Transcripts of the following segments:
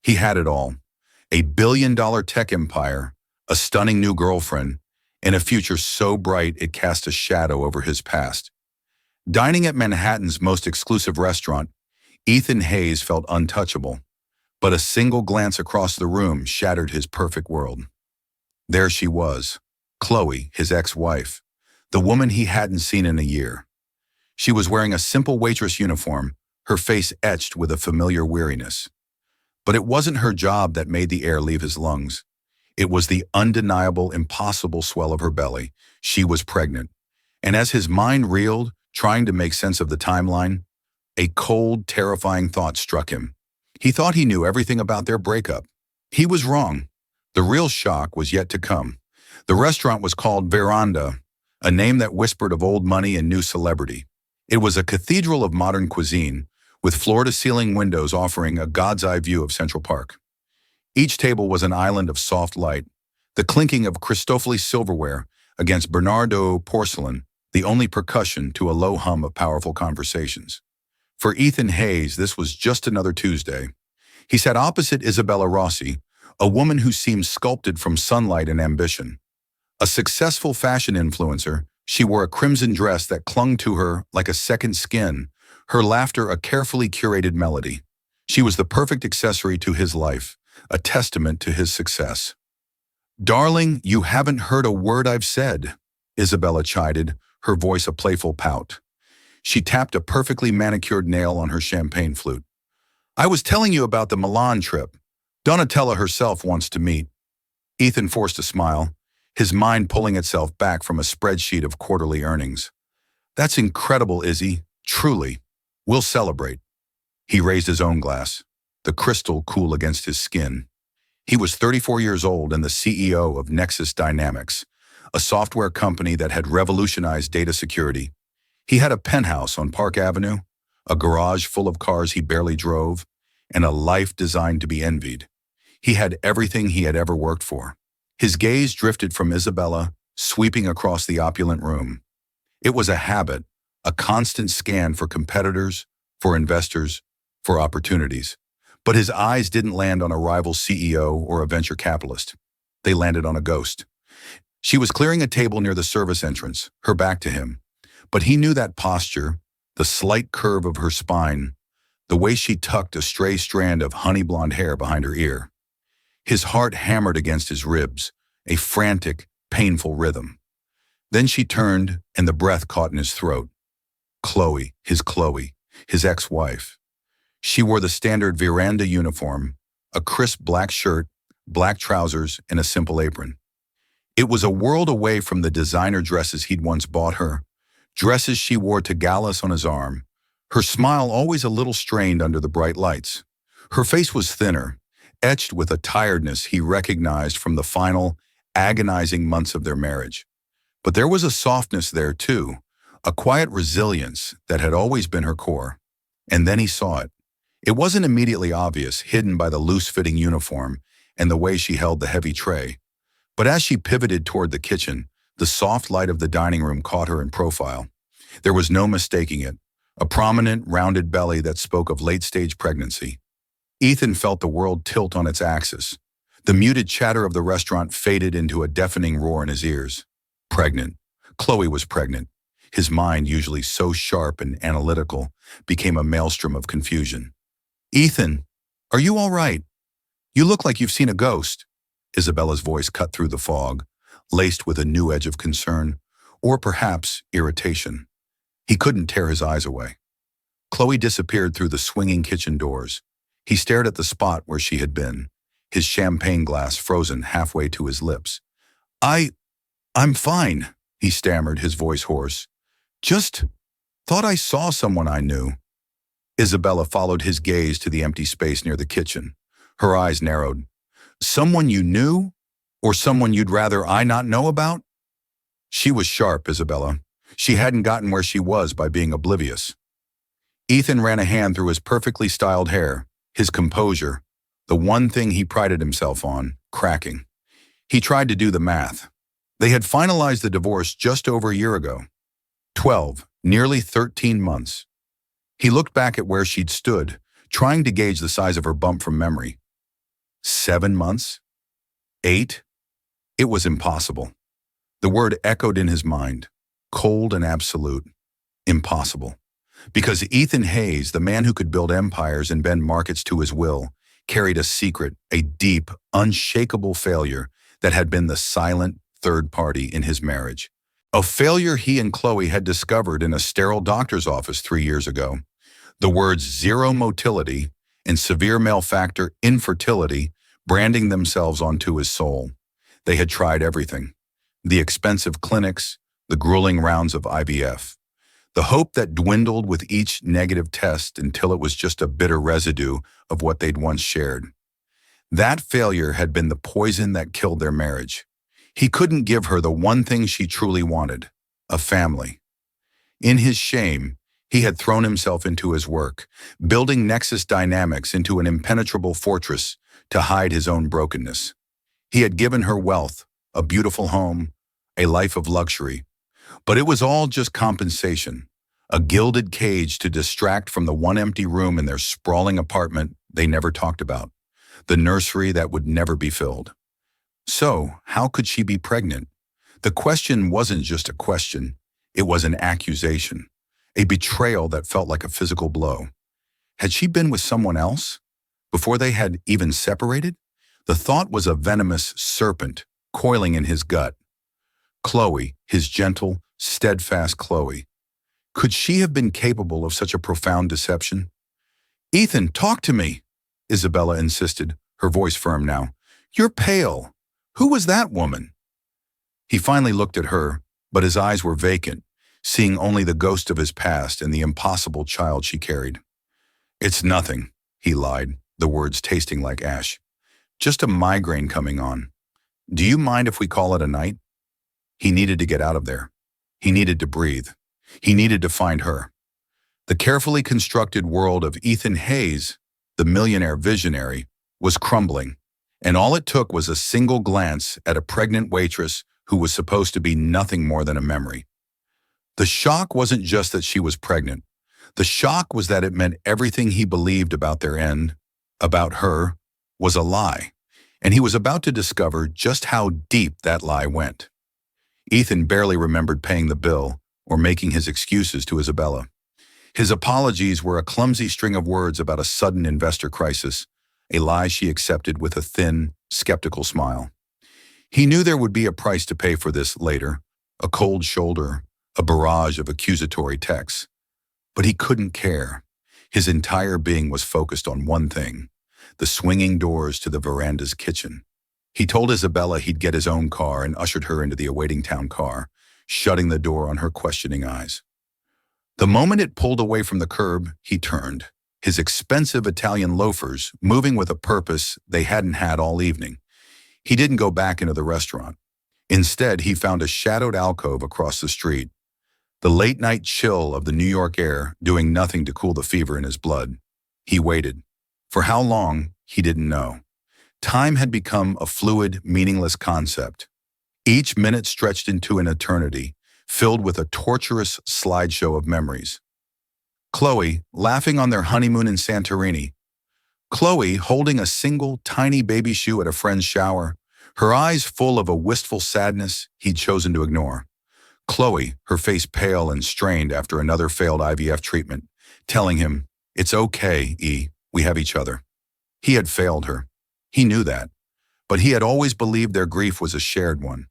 He had it all: a billion-dollar tech empire, a stunning new girlfriend, and a future so bright it cast a shadow over his past. Dining at Manhattan's most exclusive restaurant, Ethan Hayes felt untouchable, but a single glance across the room shattered his perfect world. There she was, Chloe, his ex-wife, the woman he hadn't seen in a year. She was wearing a simple waitress uniform, her face etched with a familiar weariness. But it wasn't her job that made the air leave his lungs. It was the undeniable, impossible swell of her belly. She was pregnant. And as his mind reeled, trying to make sense of the timeline, a cold, terrifying thought struck him. He thought he knew everything about their breakup. He was wrong. The real shock was yet to come. The restaurant was called Veranda, a name that whispered of old money and new celebrity. It was a cathedral of modern cuisine, with floor-to-ceiling windows offering a god's-eye view of Central Park. Each table was an island of soft light, the clinking of Cristofoli silverware against Bernardo porcelain, the only percussion to a low hum of powerful conversations. For Ethan Hayes, this was just another Tuesday. He sat opposite Isabella Rossi, a woman who seemed sculpted from sunlight and ambition. A successful fashion influencer, she wore a crimson dress that clung to her like a second skin, her laughter a carefully curated melody. She was the perfect accessory to his life, a testament to his success. "Darling, you haven't heard a word I've said," Isabella chided, her voice a playful pout. She tapped a perfectly manicured nail on her champagne flute. "I was telling you about the Milan trip. Donatella herself wants to meet." Ethan forced a smile, his mind pulling itself back from a spreadsheet of quarterly earnings. "That's incredible, Izzy. Truly. We'll celebrate." He raised his own glass, the crystal cool against his skin. He was 34 years old and the CEO of Nexus Dynamics, a software company that had revolutionized data security. He had a penthouse on Park Avenue, a garage full of cars he barely drove, and a life designed to be envied. He had everything he had ever worked for. His gaze drifted from Isabella, sweeping across the opulent room. It was a habit, a constant scan for competitors, for investors, for opportunities. But his eyes didn't land on a rival CEO or a venture capitalist. They landed on a ghost. She was clearing a table near the service entrance, her back to him. But he knew that posture, the slight curve of her spine, the way she tucked a stray strand of honey blonde hair behind her ear. His heart hammered against his ribs, a frantic, painful rhythm. Then she turned, and the breath caught in his throat. Chloe, his ex-wife. She wore the standard veranda uniform, a crisp black shirt, black trousers, and a simple apron. It was a world away from the designer dresses he'd once bought her, dresses she wore to galas on his arm, her smile always a little strained under the bright lights. Her face was thinner, etched with a tiredness he recognized from the final, agonizing months of their marriage. But there was a softness there too, a quiet resilience that had always been her core. And then he saw it. It wasn't immediately obvious, hidden by the loose-fitting uniform and the way she held the heavy tray. But as she pivoted toward the kitchen, the soft light of the dining room caught her in profile. There was no mistaking it, a prominent, rounded belly that spoke of late-stage pregnancy. Ethan felt the world tilt on its axis. The muted chatter of the restaurant faded into a deafening roar in his ears. Pregnant. Chloe was pregnant. His mind, usually so sharp and analytical, became a maelstrom of confusion. "Ethan, are you all right? You look like you've seen a ghost." Isabella's voice cut through the fog, laced with a new edge of concern, or perhaps irritation. He couldn't tear his eyes away. Chloe disappeared through the swinging kitchen doors. He stared at the spot where she had been, his champagne glass frozen halfway to his lips. I'm fine," he stammered, his voice hoarse. "Just thought I saw someone I knew." Isabella followed his gaze to the empty space near the kitchen. Her eyes narrowed. "Someone you knew? Or someone you'd rather I not know about?" She was sharp, Isabella. She hadn't gotten where she was by being oblivious. Ethan ran a hand through his perfectly styled hair, his composure, the one thing he prided himself on, cracking. He tried to do the math. They had finalized the divorce just over a year ago. 12, nearly 13 months. He looked back at where she'd stood, trying to gauge the size of her bump from memory. 7 months? 8? It was impossible. The word echoed in his mind, cold and absolute. Impossible. Because Ethan Hayes, the man who could build empires and bend markets to his will, carried a secret, a deep, unshakable failure that had been the silent third party in his marriage. A failure he and Chloe had discovered in a sterile doctor's office 3 years ago. The words zero motility and severe male factor infertility branding themselves onto his soul. They had tried everything. The expensive clinics, the grueling rounds of IVF. The hope that dwindled with each negative test until it was just a bitter residue of what they'd once shared. That failure had been the poison that killed their marriage. He couldn't give her the one thing she truly wanted, a family. In his shame, he had thrown himself into his work, building Nexus Dynamics into an impenetrable fortress to hide his own brokenness. He had given her wealth, a beautiful home, a life of luxury, but it was all just compensation, a gilded cage to distract from the one empty room in their sprawling apartment they never talked about, the nursery that would never be filled. So, how could she be pregnant? The question wasn't just a question, it was an accusation, a betrayal that felt like a physical blow. Had she been with someone else? Before they had even separated? The thought was a venomous serpent coiling in his gut. Chloe, his gentle, steadfast Chloe. Could she have been capable of such a profound deception? "Ethan, talk to me," Isabella insisted, her voice firm now. "You're pale. Who was that woman?" He finally looked at her, but his eyes were vacant, seeing only the ghost of his past and the impossible child she carried. "It's nothing," he lied, the words tasting like ash. "Just a migraine coming on. Do you mind if we call it a night?" He needed to get out of there. He needed to breathe. He needed to find her. The carefully constructed world of Ethan Hayes, the millionaire visionary, was crumbling, and all it took was a single glance at a pregnant waitress who was supposed to be nothing more than a memory. The shock wasn't just that she was pregnant. The shock was that it meant everything he believed about their end, about her, was a lie, and he was about to discover just how deep that lie went. Ethan barely remembered paying the bill or making his excuses to Isabella. His apologies were a clumsy string of words about a sudden investor crisis, a lie she accepted with a thin, skeptical smile. He knew there would be a price to pay for this later, a cold shoulder, a barrage of accusatory texts. But he couldn't care. His entire being was focused on one thing, the swinging doors to the veranda's kitchen. He told Isabella he'd get his own car and ushered her into the awaiting town car, shutting the door on her questioning eyes. The moment it pulled away from the curb, he turned, his expensive Italian loafers moving with a purpose they hadn't had all evening. He didn't go back into the restaurant. Instead, he found a shadowed alcove across the street, the late-night chill of the New York air doing nothing to cool the fever in his blood. He waited. For how long, he didn't know. Time had become a fluid, meaningless concept. Each minute stretched into an eternity, filled with a torturous slideshow of memories. Chloe, laughing on their honeymoon in Santorini. Chloe, holding a single, tiny baby shoe at a friend's shower, her eyes full of a wistful sadness he'd chosen to ignore. Chloe, her face pale and strained after another failed IVF treatment, telling him, "It's okay, E, we have each other." He had failed her. He knew that, but he had always believed their grief was a shared one,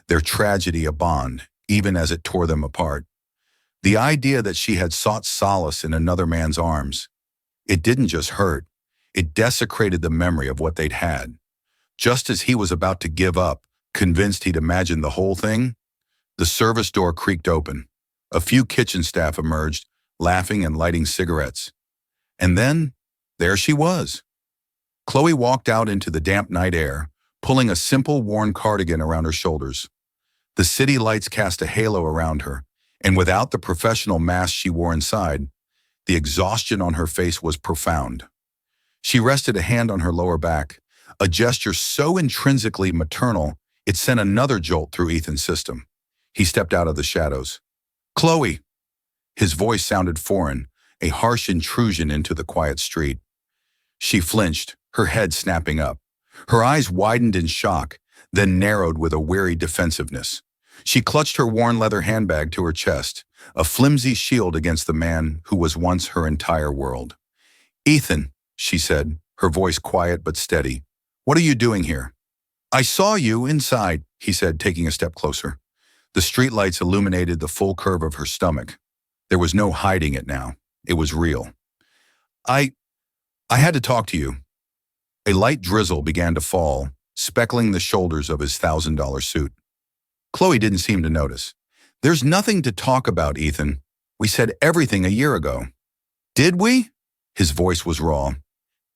their tragedy a bond, even as it tore them apart. The idea that she had sought solace in another man's arms, it didn't just hurt, it desecrated the memory of what they'd had. Just as he was about to give up, convinced he'd imagined the whole thing, the service door creaked open. A few kitchen staff emerged, laughing and lighting cigarettes. And then, there she was. Chloe walked out into the damp night air, pulling a simple worn cardigan around her shoulders. The city lights cast a halo around her, and without the professional mask she wore inside, the exhaustion on her face was profound. She rested a hand on her lower back, a gesture so intrinsically maternal it sent another jolt through Ethan's system. He stepped out of the shadows. "Chloe!" His voice sounded foreign, a harsh intrusion into the quiet street. She flinched, her head snapping up. Her eyes widened in shock, then narrowed with a weary defensiveness. She clutched her worn leather handbag to her chest, a flimsy shield against the man who was once her entire world. "Ethan," she said, her voice quiet but steady, "what are you doing here?" "I saw you inside," he said, taking a step closer. The streetlights illuminated the full curve of her stomach. There was no hiding it now. It was real. I had to talk to you." A light drizzle began to fall, speckling the shoulders of his $1,000 suit. Chloe didn't seem to notice. "There's nothing to talk about, Ethan. We said everything a year ago." "Did we?" His voice was raw.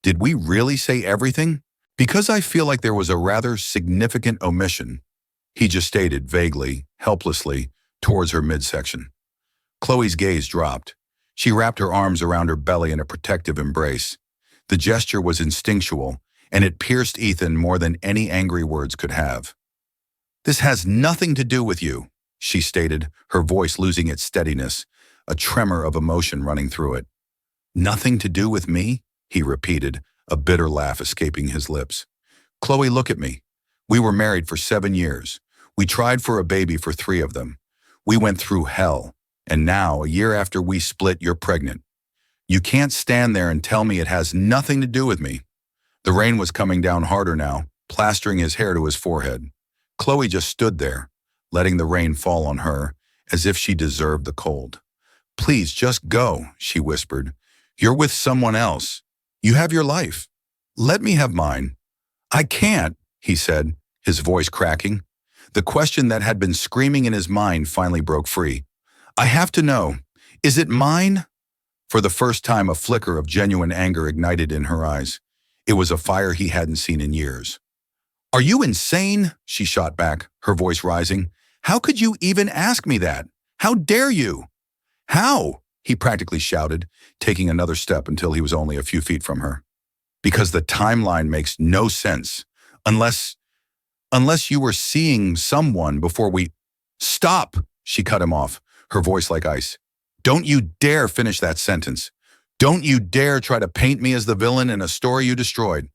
"Did we really say everything? Because I feel like there was a rather significant omission," he just stated vaguely, helplessly, towards her midsection. Chloe's gaze dropped. She wrapped her arms around her belly in a protective embrace. The gesture was instinctual, and it pierced Ethan more than any angry words could have. "This has nothing to do with you," she stated, her voice losing its steadiness, a tremor of emotion running through it. "Nothing to do with me?" he repeated, a bitter laugh escaping his lips. "Chloe, look at me. We were married for 7 years. We tried for a baby for 3 of them. We went through hell. And now, a year after we split, you're pregnant. You can't stand there and tell me it has nothing to do with me." The rain was coming down harder now, plastering his hair to his forehead. Chloe just stood there, letting the rain fall on her, as if she deserved the cold. "Please, just go," she whispered. "You're with someone else. You have your life. Let me have mine." "I can't," he said, his voice cracking. The question that had been screaming in his mind finally broke free. "I have to know. Is it mine?" For the first time, a flicker of genuine anger ignited in her eyes. It was a fire he hadn't seen in years. "Are you insane?" she shot back, her voice rising. "How could you even ask me that? How dare you?" "How?" he practically shouted, taking another step until he was only a few feet from her. "Because the timeline makes no sense. Unless you were seeing someone before we—" "Stop!" she cut him off, her voice like ice. "Don't you dare finish that sentence. Don't you dare try to paint me as the villain in a story you destroyed."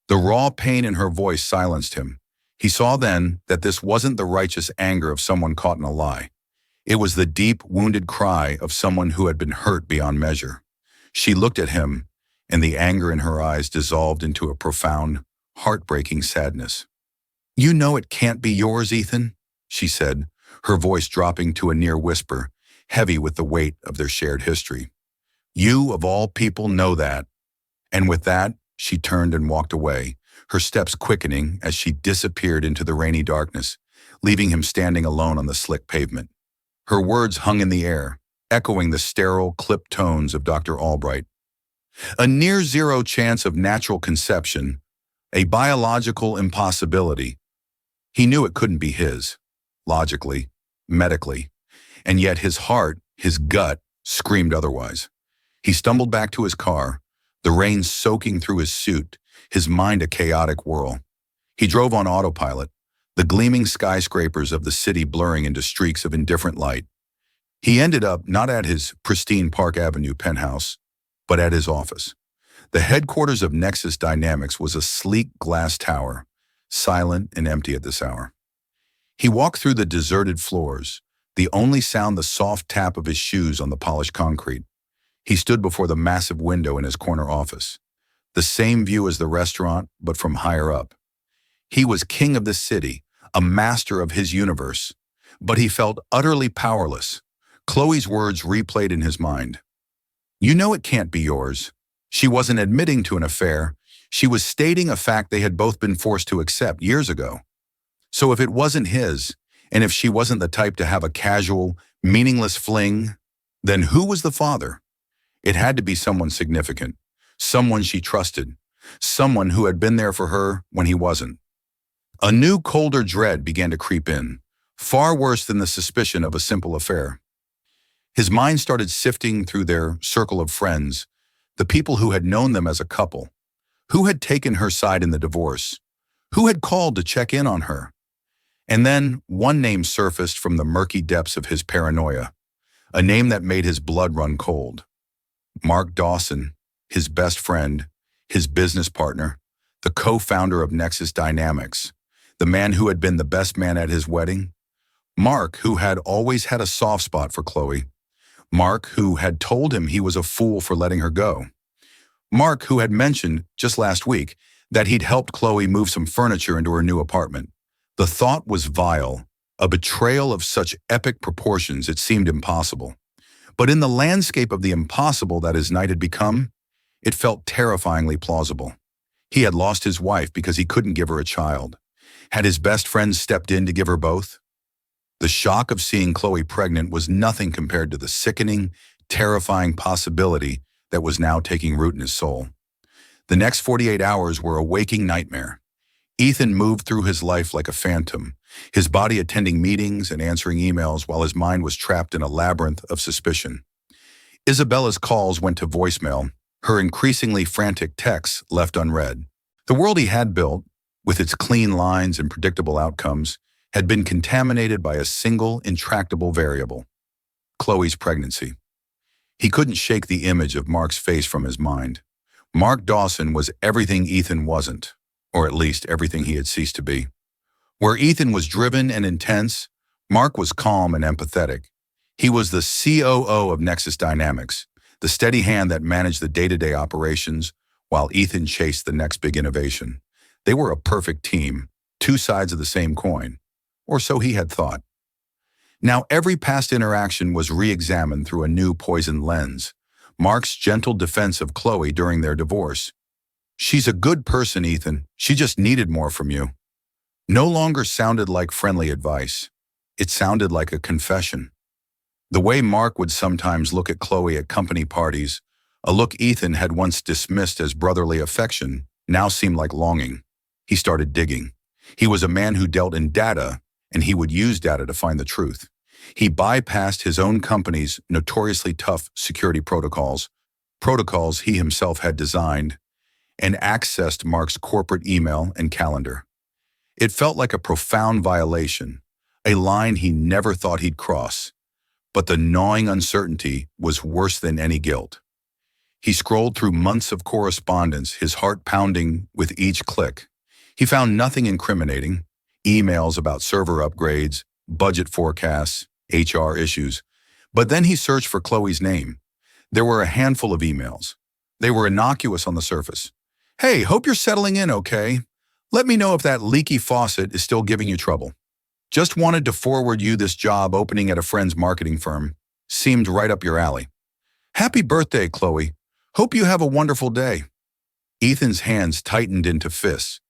The raw pain in her voice silenced him. He saw then that this wasn't the righteous anger of someone caught in a lie. It was the deep, wounded cry of someone who had been hurt beyond measure. She looked at him, and the anger in her eyes dissolved into a profound, heartbreaking sadness. "You know it can't be yours, Ethan," she said, her voice dropping to a near whisper, heavy with the weight of their shared history. "You, of all people, know that." And with that, she turned and walked away, her steps quickening as she disappeared into the rainy darkness, leaving him standing alone on the slick pavement. Her words hung in the air, echoing the sterile, clipped tones of Dr. Albright. A near-zero chance of natural conception, a biological impossibility. He knew it couldn't be his, logically, medically, and yet his heart, his gut, screamed otherwise. He stumbled back to his car, the rain soaking through his suit, his mind a chaotic whirl. He drove on autopilot, the gleaming skyscrapers of the city blurring into streaks of indifferent light. He ended up not at his pristine Park Avenue penthouse, but at his office. The headquarters of Nexus Dynamics was a sleek glass tower, silent and empty at this hour. He walked through the deserted floors, the only sound the soft tap of his shoes on the polished concrete. He stood before the massive window in his corner office. The same view as the restaurant, but from higher up. He was king of the city, a master of his universe, but he felt utterly powerless. Chloe's words replayed in his mind. "You know it can't be yours." She wasn't admitting to an affair. She was stating a fact they had both been forced to accept years ago. So if it wasn't his, and if she wasn't the type to have a casual, meaningless fling, then who was the father? It had to be someone significant, someone she trusted, someone who had been there for her when he wasn't. A new, colder dread began to creep in, far worse than the suspicion of a simple affair. His mind started sifting through their circle of friends, the people who had known them as a couple, who had taken her side in the divorce, who had called to check in on her. And then one name surfaced from the murky depths of his paranoia, a name that made his blood run cold. Mark Dawson, his best friend, his business partner, the co-founder of Nexus Dynamics, the man who had been the best man at his wedding, Mark, who had always had a soft spot for Chloe, Mark, who had told him he was a fool for letting her go, Mark, who had mentioned just last week that he'd helped Chloe move some furniture into her new apartment. The thought was vile, a betrayal of such epic proportions it seemed impossible. But in the landscape of the impossible that his night had become, it felt terrifyingly plausible. He had lost his wife because he couldn't give her a child. Had his best friend stepped in to give her both? The shock of seeing Chloe pregnant was nothing compared to the sickening, terrifying possibility that was now taking root in his soul. The next 48 hours were a waking nightmare. Ethan moved through his life like a phantom, his body attending meetings and answering emails while his mind was trapped in a labyrinth of suspicion. Isabella's calls went to voicemail, her increasingly frantic texts left unread. The world he had built, with its clean lines and predictable outcomes, had been contaminated by a single, intractable variable: Chloe's pregnancy. He couldn't shake the image of Mark's face from his mind. Mark Dawson was everything Ethan wasn't, or at least everything he had ceased to be. Where Ethan was driven and intense, Mark was calm and empathetic. He was the COO of Nexus Dynamics, the steady hand that managed the day-to-day operations, while Ethan chased the next big innovation. They were a perfect team, two sides of the same coin, or so he had thought. Now every past interaction was re-examined through a new poisoned lens. Mark's gentle defense of Chloe during their divorce. "She's a good person, Ethan. She just needed more from you," no longer sounded like friendly advice. It sounded like a confession. The way Mark would sometimes look at Chloe at company parties, a look Ethan had once dismissed as brotherly affection, now seemed like longing. He started digging. He was a man who dealt in data, and he would use data to find the truth. He bypassed his own company's notoriously tough security protocols he himself had designed, and accessed Mark's corporate email and calendar. It felt like a profound violation, a line he never thought he'd cross, but the gnawing uncertainty was worse than any guilt. He scrolled through months of correspondence, his heart pounding with each click. He found nothing incriminating: emails about server upgrades, budget forecasts, HR issues. But then he searched for Chloe's name. There were a handful of emails. They were innocuous on the surface. "Hey, hope you're settling in okay. Let me know if that leaky faucet is still giving you trouble. Just wanted to forward you this job opening at a friend's marketing firm. Seemed right up your alley. Happy birthday, Chloe. Hope you have a wonderful day." Ethan's hands tightened into fists.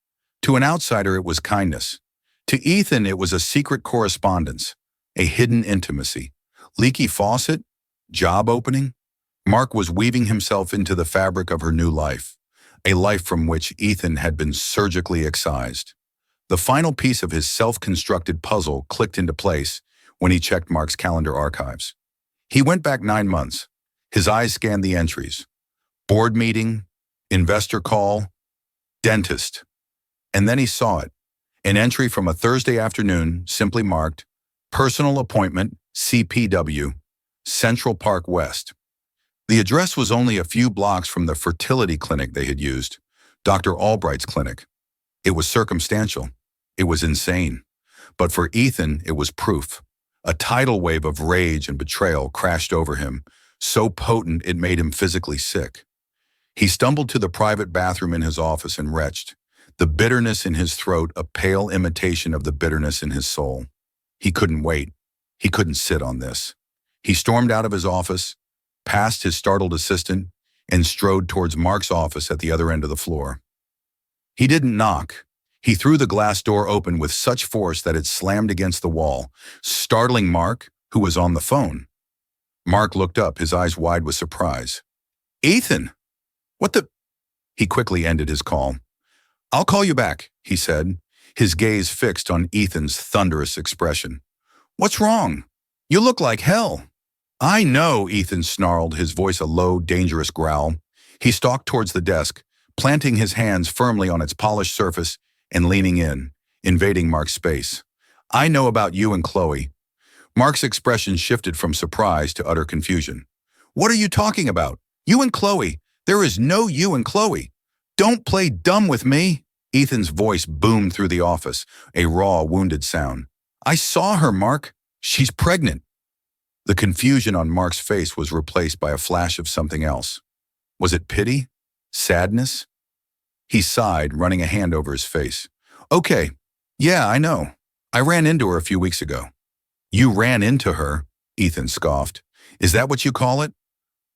To an outsider, it was kindness. To Ethan, it was a secret correspondence, a hidden intimacy. Leaky faucet? Job opening? Mark was weaving himself into the fabric of her new life, a life from which Ethan had been surgically excised. The final piece of his self-constructed puzzle clicked into place when he checked Mark's calendar archives. He went back 9 months. His eyes scanned the entries: board meeting, investor call, dentist. And then he saw it. An entry from a Thursday afternoon, simply marked, "Personal appointment, CPW, Central Park West." The address was only a few blocks from the fertility clinic they had used, Dr. Albright's clinic. It was circumstantial. It was insane. But for Ethan, it was proof. A tidal wave of rage and betrayal crashed over him, so potent it made him physically sick. He stumbled to the private bathroom in his office and retched, the bitterness in his throat a pale imitation of the bitterness in his soul. He couldn't wait. He couldn't sit on this. He stormed out of his office, past his startled assistant, and strode towards Mark's office at the other end of the floor. He didn't knock. He threw the glass door open with such force that it slammed against the wall, startling Mark, who was on the phone. Mark looked up, his eyes wide with surprise. "Ethan! What the—" He quickly ended his call. "I'll call you back," he said, his gaze fixed on Ethan's thunderous expression. "What's wrong? You look like hell." "I know," Ethan snarled, his voice a low, dangerous growl. He stalked towards the desk, planting his hands firmly on its polished surface and leaning in, invading Mark's space. "I know about you and Chloe." Mark's expression shifted from surprise to utter confusion. "What are you talking about? You and Chloe? There is no you and Chloe. Don't play dumb with me. Ethan's voice boomed through the office, a raw, wounded sound. I saw her, Mark. She's pregnant. The confusion on Mark's face was replaced by a flash of something else. Was it pity? Sadness? He sighed, running a hand over his face. Okay, yeah, I know. I ran into her a few weeks ago. You ran into her? Ethan scoffed. Is that what you call it?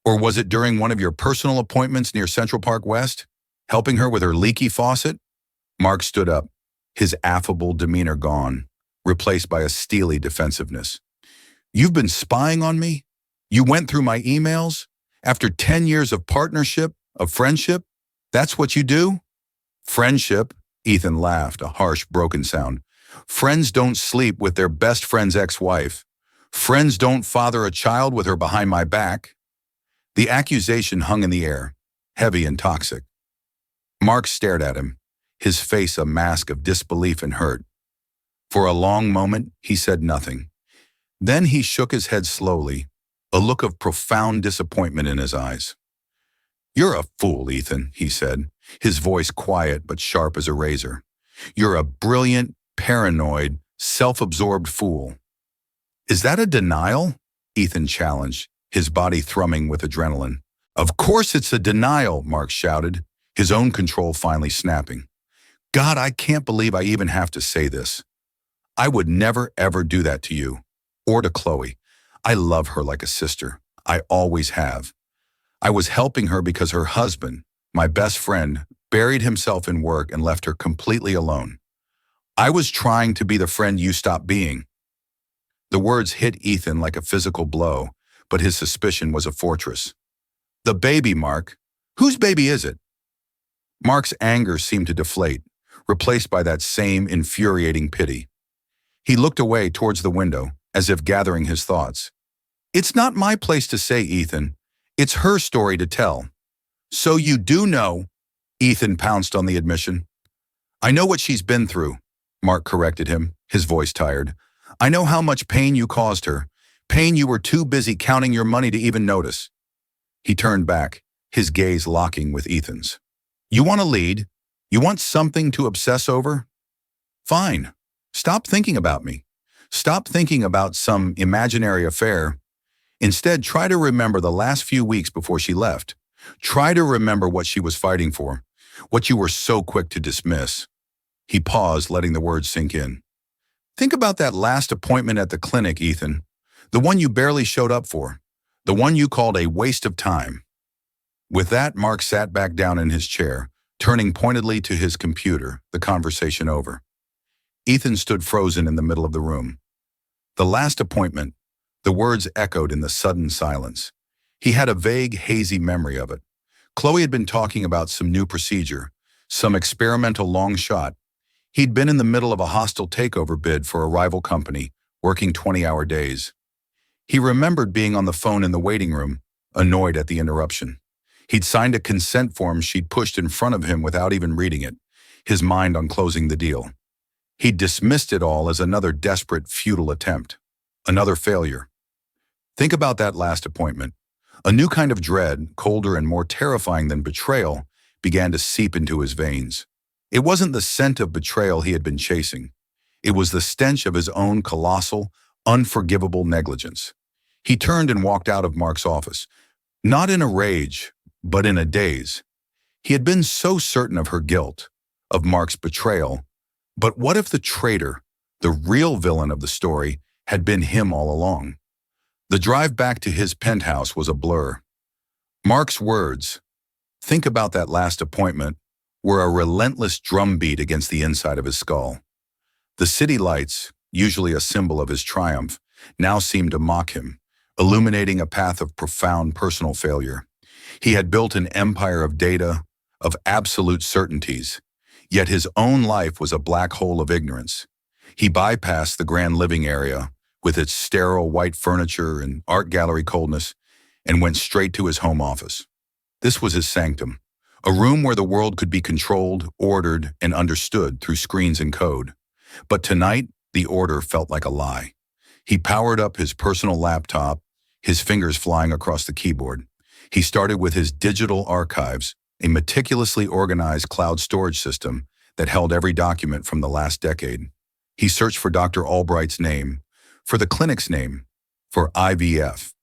Or was it during one of your personal appointments near Central Park West? Helping her with her leaky faucet? Mark stood up, his affable demeanor gone, replaced by a steely defensiveness. You've been spying on me? You went through my emails? After 10 years of partnership, of friendship? That's what you do? Friendship? Ethan laughed, a harsh, broken sound. Friends don't sleep with their best friend's ex-wife. Friends don't father a child with her behind my back. The accusation hung in the air, heavy and toxic. Mark stared at him, his face a mask of disbelief and hurt. For a long moment, he said nothing. Then he shook his head slowly, a look of profound disappointment in his eyes. You're a fool, Ethan, he said, his voice quiet but sharp as a razor. You're a brilliant, paranoid, self-absorbed fool. Is that a denial? Ethan challenged, his body thrumming with adrenaline. Of course it's a denial, Mark shouted, his own control finally snapping. God, I can't believe I even have to say this. I would never, ever do that to you, or to Chloe. I love her like a sister. I always have. I was helping her because her husband, my best friend, buried himself in work and left her completely alone. I was trying to be the friend you stopped being. The words hit Ethan like a physical blow, but his suspicion was a fortress. The baby, Mark. Whose baby is it? Mark's anger seemed to deflate, replaced by that same infuriating pity. He looked away towards the window, as if gathering his thoughts. It's not my place to say, Ethan. It's her story to tell. So you do know, Ethan pounced on the admission. I know what she's been through, Mark corrected him, his voice tired. I know how much pain you caused her, pain you were too busy counting your money to even notice. He turned back, his gaze locking with Ethan's. You want to lead? You want something to obsess over? Fine. Stop thinking about me. Stop thinking about some imaginary affair. Instead, try to remember the last few weeks before she left. Try to remember what she was fighting for, what you were so quick to dismiss. He paused, letting the words sink in. Think about that last appointment at the clinic, Ethan. The one you barely showed up for. The one you called a waste of time. With that, Mark sat back down in his chair, turning pointedly to his computer, the conversation over. Ethan stood frozen in the middle of the room. The last appointment, the words echoed in the sudden silence. He had a vague, hazy memory of it. Chloe had been talking about some new procedure, some experimental long shot. He'd been in the middle of a hostile takeover bid for a rival company, working 20-hour days. He remembered being on the phone in the waiting room, annoyed at the interruption. He'd signed a consent form she'd pushed in front of him without even reading it, his mind on closing the deal. He'd dismissed it all as another desperate, futile attempt, another failure. Think about that last appointment. A new kind of dread, colder and more terrifying than betrayal, began to seep into his veins. It wasn't the scent of betrayal he had been chasing. It was the stench of his own colossal, unforgivable negligence. He turned and walked out of Mark's office, not in a rage, but in a daze. He had been so certain of her guilt, of Mark's betrayal, but what if the traitor, the real villain of the story, had been him all along? The drive back to his penthouse was a blur. Mark's words, think about that last appointment, were a relentless drumbeat against the inside of his skull. The city lights, usually a symbol of his triumph, now seemed to mock him, illuminating a path of profound personal failure. He had built an empire of data, of absolute certainties, yet his own life was a black hole of ignorance. He bypassed the grand living area, with its sterile white furniture and art gallery coldness, and went straight to his home office. This was his sanctum, a room where the world could be controlled, ordered, and understood through screens and code. But tonight, the order felt like a lie. He powered up his personal laptop, his fingers flying across the keyboard. He started with his digital archives, a meticulously organized cloud storage system that held every document from the last decade. He searched for Dr. Albright's name, for the clinic's name, for IVF.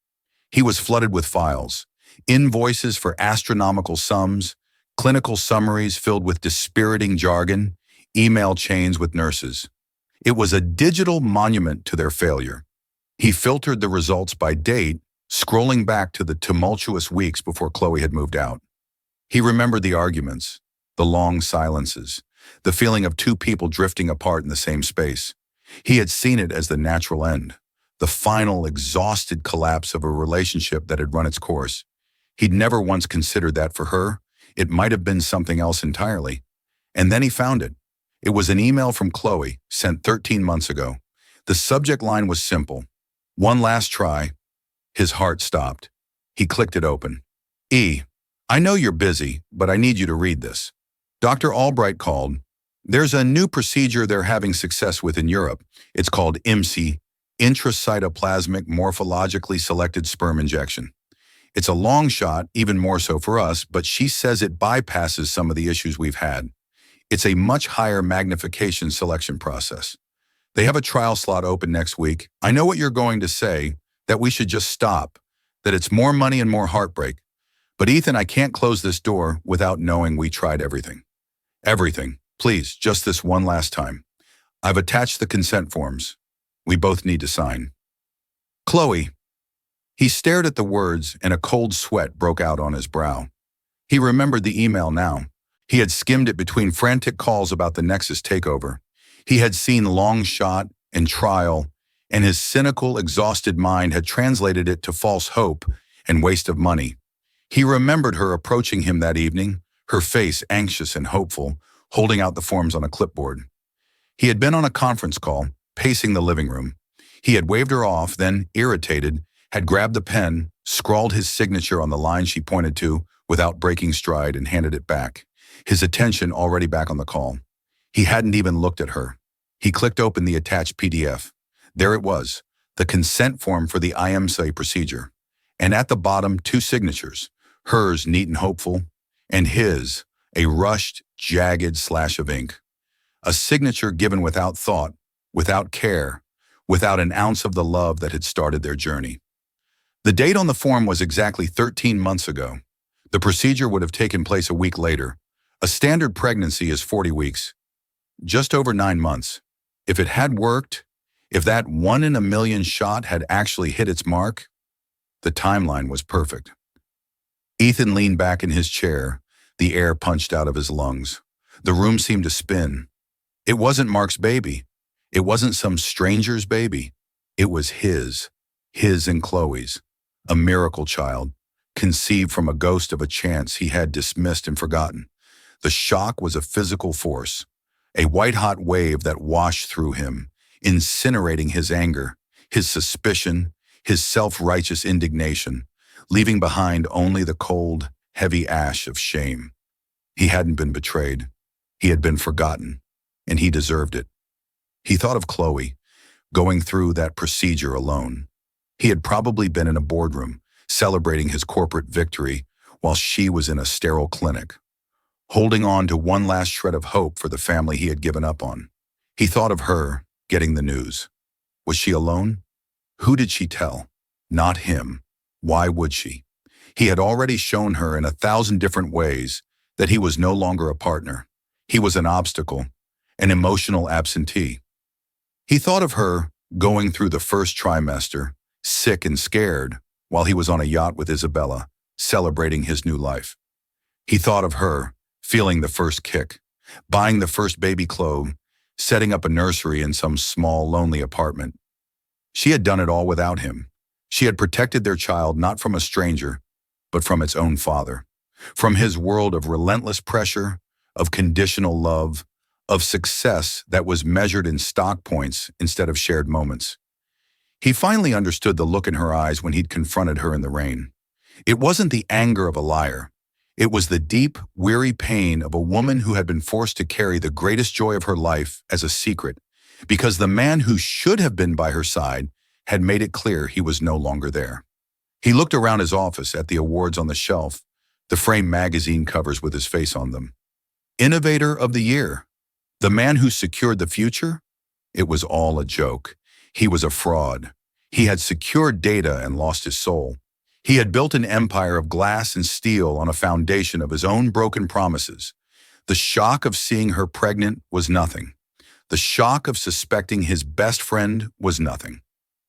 He was flooded with files, invoices for astronomical sums, clinical summaries filled with dispiriting jargon, email chains with nurses. It was a digital monument to their failure. He filtered the results by date, scrolling back to the tumultuous weeks before Chloe had moved out. He remembered the arguments, the long silences, the feeling of two people drifting apart in the same space. He had seen it as the natural end, the final exhausted collapse of a relationship that had run its course. He'd never once considered that for her. It might have been something else entirely. And then he found it. It was an email from Chloe, sent 13 months ago. The subject line was simple. One last try. His heart stopped. He clicked it open. I know you're busy, but I need you to read this. Dr. Albright called. There's a new procedure they're having success with in Europe. It's called IMSI, intracytoplasmic morphologically selected sperm injection. It's a long shot, even more so for us, but she says it bypasses some of the issues we've had. It's a much higher magnification selection process. They have a trial slot open next week. I know what you're going to say, that we should just stop, that it's more money and more heartbreak. But Ethan, I can't close this door without knowing we tried everything. Everything. Please, just this one last time. I've attached the consent forms. We both need to sign. Chloe. He stared at the words and a cold sweat broke out on his brow. He remembered the email now. He had skimmed it between frantic calls about the Nexus takeover. He had seen long shot and trial, and his cynical, exhausted mind had translated it to false hope and waste of money. He remembered her approaching him that evening, her face anxious and hopeful, holding out the forms on a clipboard. He had been on a conference call, pacing the living room. He had waved her off, then, irritated, had grabbed the pen, scrawled his signature on the line she pointed to without breaking stride and handed it back, his attention already back on the call. He hadn't even looked at her. He clicked open the attached PDF. There it was, the consent form for the IMSA procedure. And at the bottom, two signatures, hers neat and hopeful, and his, a rushed, jagged slash of ink. A signature given without thought, without care, without an ounce of the love that had started their journey. The date on the form was exactly 13 months ago. The procedure would have taken place a week later. A standard pregnancy is 40 weeks. Just over 9 months. If it had worked, if that 1 in a million shot had actually hit its mark, the timeline was perfect. Ethan leaned back in his chair, the air punched out of his lungs. The room seemed to spin. It wasn't Mark's baby. It wasn't some stranger's baby. It was his and Chloe's, a miracle child, conceived from a ghost of a chance he had dismissed and forgotten. The shock was a physical force, a white-hot wave that washed through him, incinerating his anger, his suspicion, his self-righteous indignation, leaving behind only the cold, heavy ash of shame. He hadn't been betrayed. He had been forgotten, and he deserved it. He thought of Chloe, going through that procedure alone. He had probably been in a boardroom, celebrating his corporate victory, while she was in a sterile clinic, holding on to one last shred of hope for the family he had given up on. He thought of her, getting the news. Was she alone? Who did she tell? Not him. Why would she? He had already shown her in 1,000 different ways that he was no longer a partner. He was an obstacle, an emotional absentee. He thought of her going through the first trimester, sick and scared, while he was on a yacht with Isabella, celebrating his new life. He thought of her, feeling the first kick, buying the first baby clothes, setting up a nursery in some small, lonely apartment. She had done it all without him. She had protected their child not from a stranger, but from its own father, from his world of relentless pressure, of conditional love, of success that was measured in stock points instead of shared moments. He finally understood the look in her eyes when he'd confronted her in the rain. It wasn't the anger of a liar. It was the deep, weary pain of a woman who had been forced to carry the greatest joy of her life as a secret, because the man who should have been by her side had made it clear he was no longer there. He looked around his office at the awards on the shelf, the framed magazine covers with his face on them. Innovator of the Year. The man who secured the future? It was all a joke. He was a fraud. He had secured data and lost his soul. He had built an empire of glass and steel on a foundation of his own broken promises. The shock of seeing her pregnant was nothing. The shock of suspecting his best friend was nothing.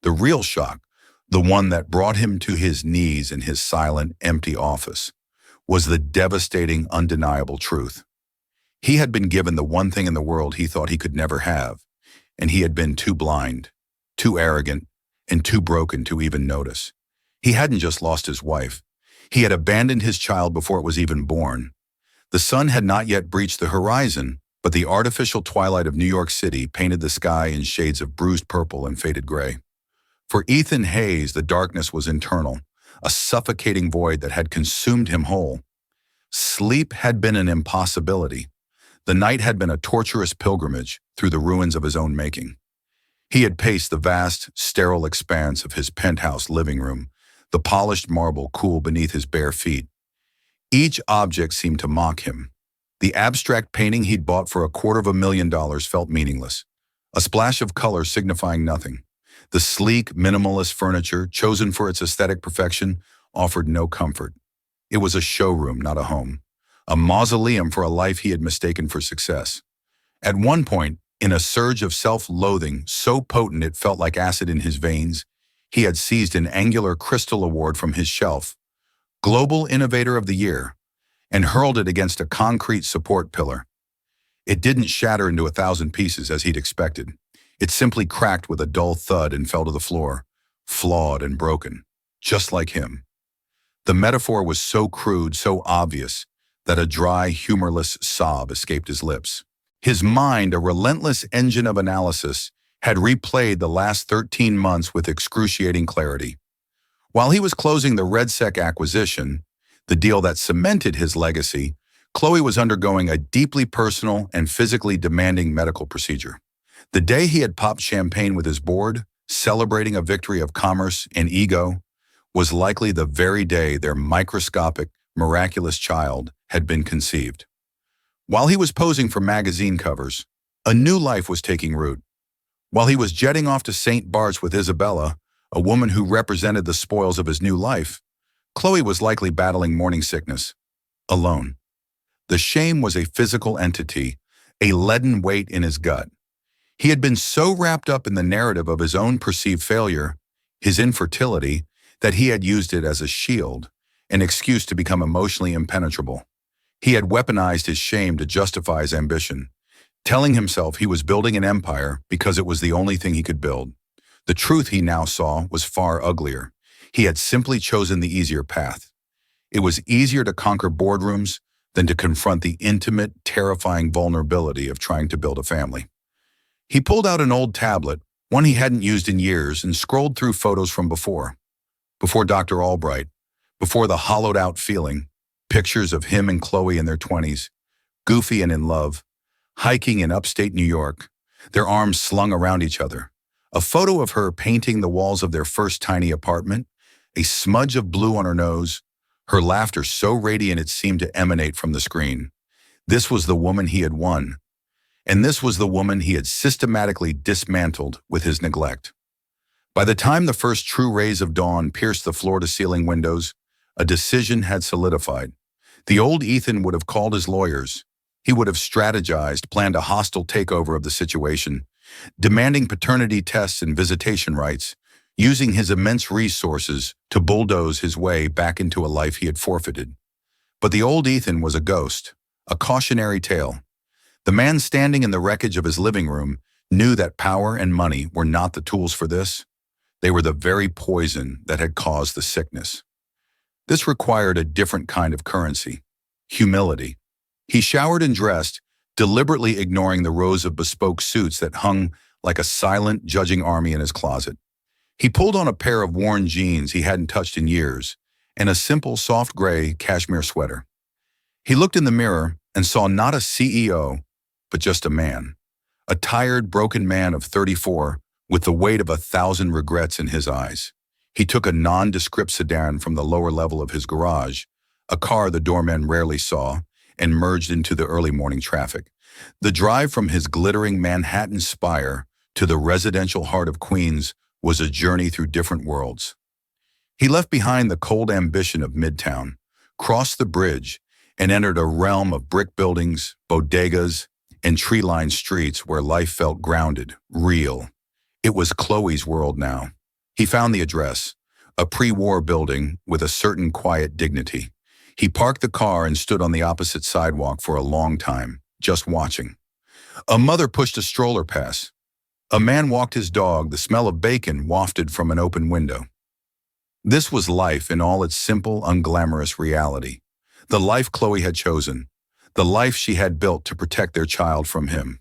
The real shock, the one that brought him to his knees in his silent, empty office, was the devastating, undeniable truth. He had been given the one thing in the world he thought he could never have, and he had been too blind, too arrogant, and too broken to even notice. He hadn't just lost his wife. He had abandoned his child before it was even born. The sun had not yet breached the horizon, but the artificial twilight of New York City painted the sky in shades of bruised purple and faded gray. For Ethan Hayes, the darkness was internal, a suffocating void that had consumed him whole. Sleep had been an impossibility. The night had been a torturous pilgrimage through the ruins of his own making. He had paced the vast, sterile expanse of his penthouse living room, the polished marble cool beneath his bare feet. Each object seemed to mock him. The abstract painting he'd bought for $250,000 felt meaningless, a splash of color signifying nothing. The sleek, minimalist furniture, chosen for its aesthetic perfection, offered no comfort. It was a showroom, not a home. A mausoleum for a life he had mistaken for success. At one point, in a surge of self-loathing so potent it felt like acid in his veins, he had seized an angular crystal award from his shelf, Global Innovator of the Year, and hurled it against a concrete support pillar. It didn't shatter into 1,000 pieces as he'd expected. It simply cracked with a dull thud and fell to the floor, flawed and broken, just like him. The metaphor was so crude, so obvious, that a dry, humorless sob escaped his lips. His mind, a relentless engine of analysis, had replayed the last 13 months with excruciating clarity. While he was closing the RedSec acquisition, the deal that cemented his legacy, Chloe was undergoing a deeply personal and physically demanding medical procedure. The day he had popped champagne with his board, celebrating a victory of commerce and ego, was likely the very day their microscopic, miraculous child had been conceived. While he was posing for magazine covers, a new life was taking root. While he was jetting off to St. Bart's with Isabella, a woman who represented the spoils of his new life, Chloe was likely battling morning sickness, alone. The shame was a physical entity, a leaden weight in his gut. He had been so wrapped up in the narrative of his own perceived failure, his infertility, that he had used it as a shield, an excuse to become emotionally impenetrable. He had weaponized his shame to justify his ambition, telling himself he was building an empire because it was the only thing he could build. The truth he now saw was far uglier. He had simply chosen the easier path. It was easier to conquer boardrooms than to confront the intimate, terrifying vulnerability of trying to build a family. He pulled out an old tablet, one he hadn't used in years, and scrolled through photos from before Dr. Albright, before the hollowed-out feeling, pictures of him and Chloe in their 20s, goofy and in love, hiking in upstate New York, their arms slung around each other. A photo of her painting the walls of their first tiny apartment, a smudge of blue on her nose, her laughter so radiant it seemed to emanate from the screen. This was the woman he had won, and this was the woman he had systematically dismantled with his neglect. By the time the first true rays of dawn pierced the floor-to-ceiling windows, a decision had solidified. The old Ethan would have called his lawyers. He would have strategized, planned a hostile takeover of the situation, demanding paternity tests and visitation rights, using his immense resources to bulldoze his way back into a life he had forfeited. But the old Ethan was a ghost, a cautionary tale. The man standing in the wreckage of his living room knew that power and money were not the tools for this. They were the very poison that had caused the sickness. This required a different kind of currency, humility. He showered and dressed, deliberately ignoring the rows of bespoke suits that hung like a silent, judging army in his closet. He pulled on a pair of worn jeans he hadn't touched in years and a simple, soft gray cashmere sweater. He looked in the mirror and saw not a CEO, but just a man. A tired, broken man of 34 with the weight of 1,000 regrets in his eyes. He took a nondescript sedan from the lower level of his garage, a car the doorman rarely saw, and merged into the early morning traffic. The drive from his glittering Manhattan spire to the residential heart of Queens was a journey through different worlds. He left behind the cold ambition of Midtown, crossed the bridge, and entered a realm of brick buildings, bodegas, and tree-lined streets where life felt grounded, real. It was Chloe's world now. He found the address, a pre-war building with a certain quiet dignity. He parked the car and stood on the opposite sidewalk for a long time, just watching. A mother pushed a stroller past. A man walked his dog, the smell of bacon wafted from an open window. This was life in all its simple, unglamorous reality. The life Chloe had chosen. The life she had built to protect their child from him.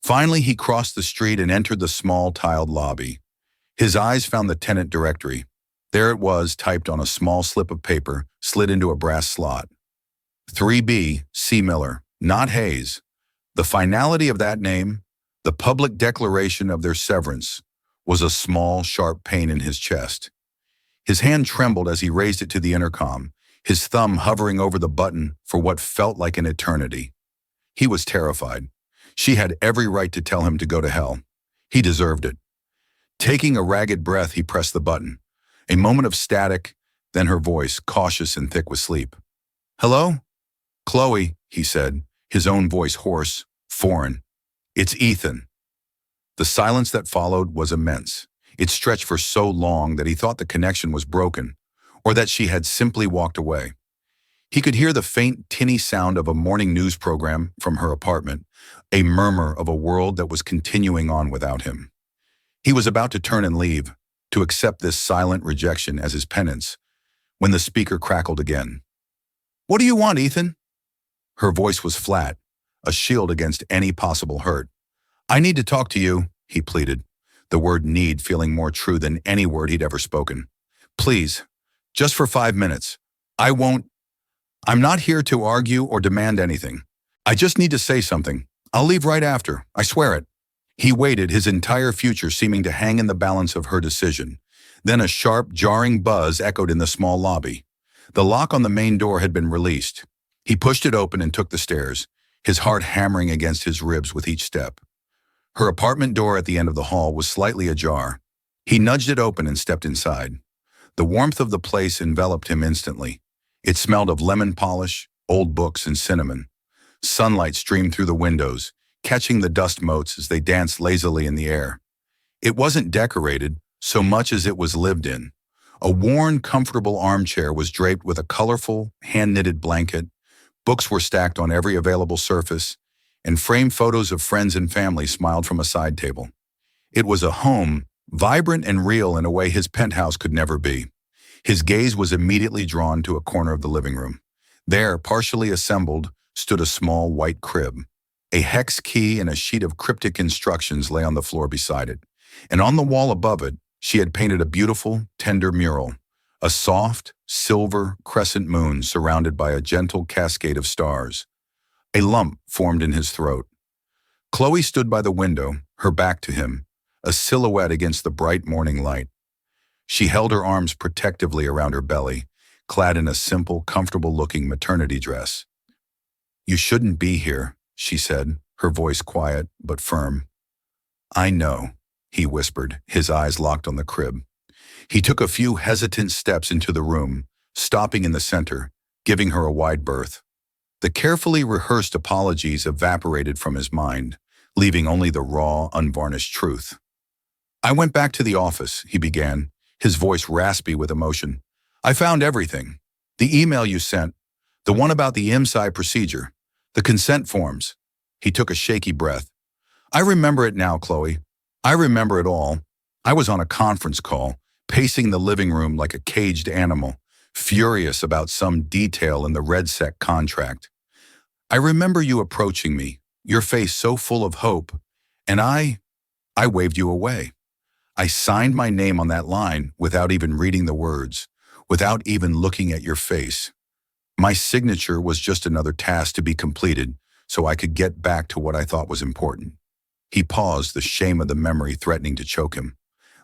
Finally, he crossed the street and entered the small, tiled lobby. His eyes found the tenant directory. There it was, typed on a small slip of paper, slid into a brass slot. 3B, C. Miller, not Hayes. The finality of that name, the public declaration of their severance, was a small, sharp pain in his chest. His hand trembled as he raised it to the intercom, his thumb hovering over the button for what felt like an eternity. He was terrified. She had every right to tell him to go to hell. He deserved it. Taking a ragged breath, he pressed the button. A moment of static, then her voice, cautious and thick with sleep. "Hello? Chloe," he said, his own voice hoarse, foreign. "It's Ethan." The silence that followed was immense. It stretched for so long that he thought the connection was broken, or that she had simply walked away. He could hear the faint, tinny sound of a morning news program from her apartment, a murmur of a world that was continuing on without him. He was about to turn and leave, to accept this silent rejection as his penance, when the speaker crackled again. "What do you want, Ethan?" Her voice was flat, a shield against any possible hurt. "I need to talk to you," he pleaded, the word need feeling more true than any word he'd ever spoken. "Please, just for 5 minutes. I'm not here to argue or demand anything. I just need to say something. I'll leave right after, I swear it." He waited, his entire future seeming to hang in the balance of her decision. Then a sharp, jarring buzz echoed in the small lobby. The lock on the main door had been released. He pushed it open and took the stairs, his heart hammering against his ribs with each step. Her apartment door at the end of the hall was slightly ajar. He nudged it open and stepped inside. The warmth of the place enveloped him instantly. It smelled of lemon polish, old books, and cinnamon. Sunlight streamed through the windows, catching the dust motes as they danced lazily in the air. It wasn't decorated so much as it was lived in. A worn, comfortable armchair was draped with a colorful, hand-knitted blanket. Books were stacked on every available surface, and framed photos of friends and family smiled from a side table. It was a home, vibrant and real in a way his penthouse could never be. His gaze was immediately drawn to a corner of the living room. There, partially assembled, stood a small white crib. A hex key and a sheet of cryptic instructions lay on the floor beside it, and on the wall above it, she had painted a beautiful, tender mural, a soft, silver crescent moon surrounded by a gentle cascade of stars. A lump formed in his throat. Chloe stood by the window, her back to him, a silhouette against the bright morning light. She held her arms protectively around her belly, clad in a simple, comfortable-looking maternity dress. "You shouldn't be here," she said, her voice quiet but firm. "I know," he whispered, his eyes locked on the crib. He took a few hesitant steps into the room, stopping in the center, giving her a wide berth. The carefully rehearsed apologies evaporated from his mind, leaving only the raw, unvarnished truth. "I went back to the office," he began, his voice raspy with emotion. "I found everything. The email you sent, the one about the IMSI procedure, the consent forms." He took a shaky breath. "I remember it now, Chloe. I remember it all. I was on a conference call, pacing the living room like a caged animal, furious about some detail in the RedSec contract. I remember you approaching me, your face so full of hope, and I waved you away. I signed my name on that line without even reading the words, without even looking at your face. My signature was just another task to be completed so I could get back to what I thought was important." He paused, the shame of the memory threatening to choke him.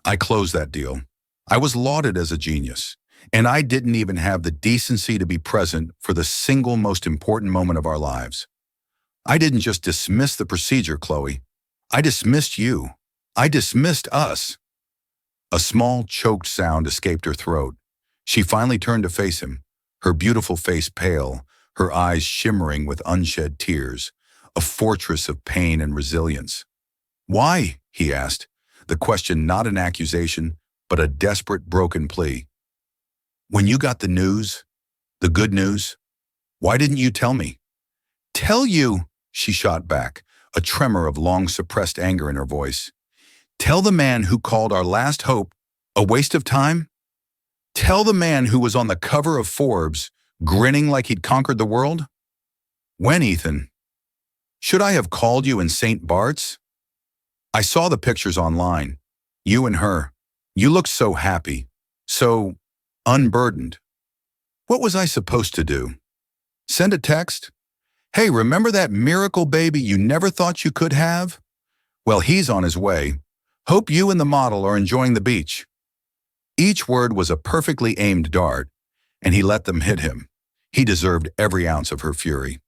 "I closed that deal. I was lauded as a genius. And I didn't even have the decency to be present for the single most important moment of our lives. I didn't just dismiss the procedure, Chloe. I dismissed you. I dismissed us. A small, choked sound escaped her throat. She finally turned to face him, her beautiful face pale, her eyes shimmering with unshed tears, a fortress of pain and resilience. Why? He asked, the question not an accusation, but a desperate, broken plea. When you got the news, the good news, why didn't you tell me? Tell you, she shot back, a tremor of long-suppressed anger in her voice. Tell the man who called our last hope a waste of time? Tell the man who was on the cover of Forbes, grinning like he'd conquered the world? When, Ethan? Should I have called you in St. Bart's? I saw the pictures online. You and her. You looked so happy, so unburdened. What was I supposed to do? Send a text? Hey, remember that miracle baby you never thought you could have? Well, he's on his way. Hope you and the model are enjoying the beach. Each word was a perfectly aimed dart, and he let them hit him. He deserved every ounce of her fury.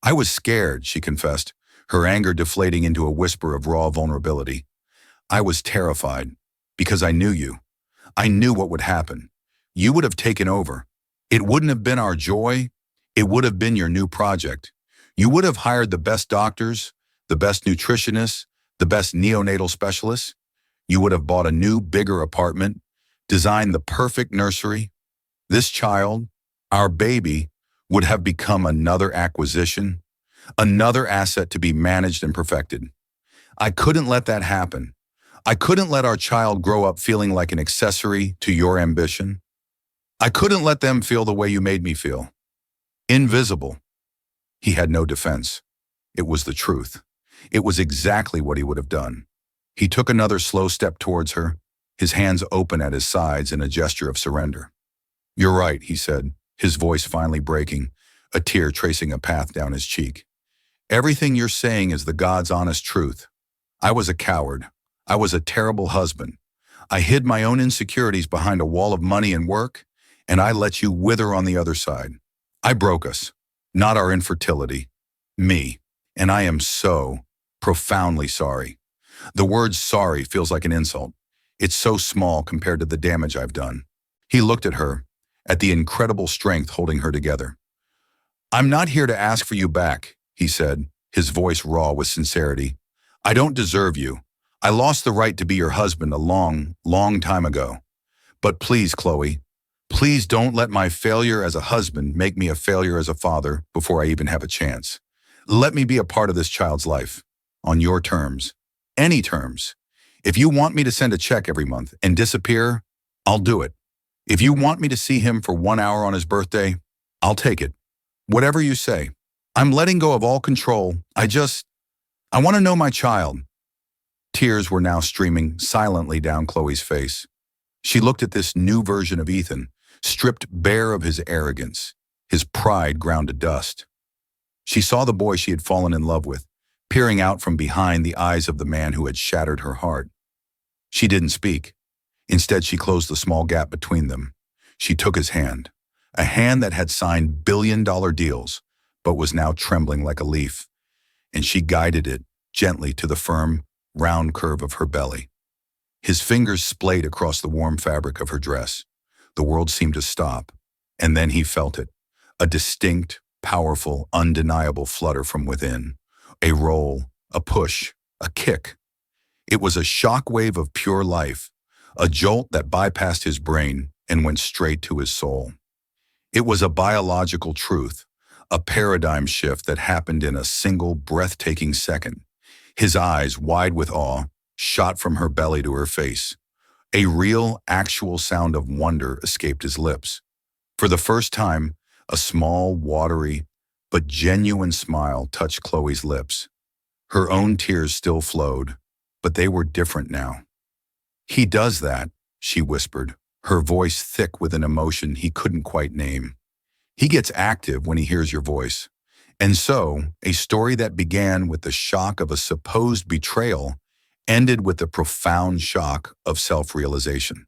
I was scared, she confessed, her anger deflating into a whisper of raw vulnerability. I was terrified, because I knew you. I knew what would happen. You would have taken over. It wouldn't have been our joy. It would have been your new project. You would have hired the best doctors, the best nutritionists, the best neonatal specialists. You would have bought a new, bigger apartment, designed the perfect nursery. This child, our baby, would have become another acquisition, another asset to be managed and perfected. I couldn't let that happen. I couldn't let our child grow up feeling like an accessory to your ambition. I couldn't let them feel the way you made me feel. Invisible. He had no defense. It was the truth. It was exactly what he would have done. He took another slow step towards her, his hands open at his sides in a gesture of surrender. You're right, he said, his voice finally breaking, a tear tracing a path down his cheek. Everything you're saying is the God's honest truth. I was a coward. I was a terrible husband. I hid my own insecurities behind a wall of money and work, and I let you wither on the other side. I broke us, not our infertility, me, and I am so profoundly sorry. The word sorry feels like an insult. It's so small compared to the damage I've done. He looked at her, at the incredible strength holding her together. I'm not here to ask for you back, he said, his voice raw with sincerity. I don't deserve you. I lost the right to be your husband a long, long time ago. But please, Chloe, please don't let my failure as a husband make me a failure as a father before I even have a chance. Let me be a part of this child's life, on your terms, any terms. If you want me to send a check every month and disappear, I'll do it. If you want me to see him for 1 hour on his birthday, I'll take it. Whatever you say. I'm letting go of all control. I want to know my child. Tears were now streaming silently down Chloe's face. She looked at this new version of Ethan, stripped bare of his arrogance, his pride ground to dust. She saw the boy she had fallen in love with, peering out from behind the eyes of the man who had shattered her heart. She didn't speak. Instead, she closed the small gap between them. She took his hand, a hand that had signed billion-dollar deals, but was now trembling like a leaf, and she guided it gently to the firm, round curve of her belly. His fingers splayed across the warm fabric of her dress. The world seemed to stop, and then he felt it, a distinct, powerful, undeniable flutter from within, a roll, a push, a kick. It was a shock wave of pure life, a jolt that bypassed his brain and went straight to his soul. It was a biological truth, a paradigm shift that happened in a single breathtaking second. His eyes, wide with awe, shot from her belly to her face. A real, actual sound of wonder escaped his lips. For the first time, a small, watery, but genuine smile touched Chloe's lips. Her own tears still flowed, but they were different now. He does that, she whispered, her voice thick with an emotion he couldn't quite name. He gets active when he hears your voice. And so, a story that began with the shock of a supposed betrayal ended with the profound shock of self-realization.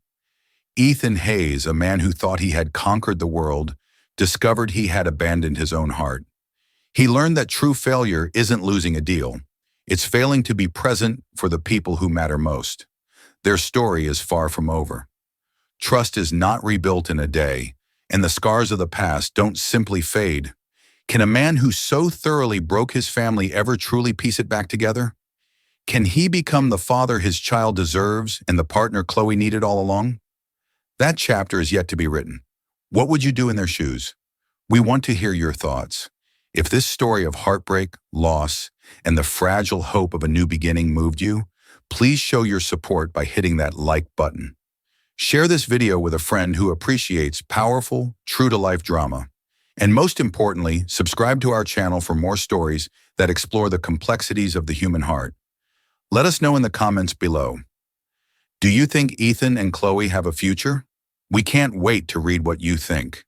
Ethan Hayes, a man who thought he had conquered the world, discovered he had abandoned his own heart. He learned that true failure isn't losing a deal. It's failing to be present for the people who matter most. Their story is far from over. Trust is not rebuilt in a day, and the scars of the past don't simply fade. Can a man who so thoroughly broke his family ever truly piece it back together? Can he become the father his child deserves and the partner Chloe needed all along? That chapter is yet to be written. What would you do in their shoes? We want to hear your thoughts. If this story of heartbreak, loss, and the fragile hope of a new beginning moved you, please show your support by hitting that like button. Share this video with a friend who appreciates powerful, true-to-life drama. And most importantly, subscribe to our channel for more stories that explore the complexities of the human heart. Let us know in the comments below. Do you think Ethan and Chloe have a future? We can't wait to read what you think.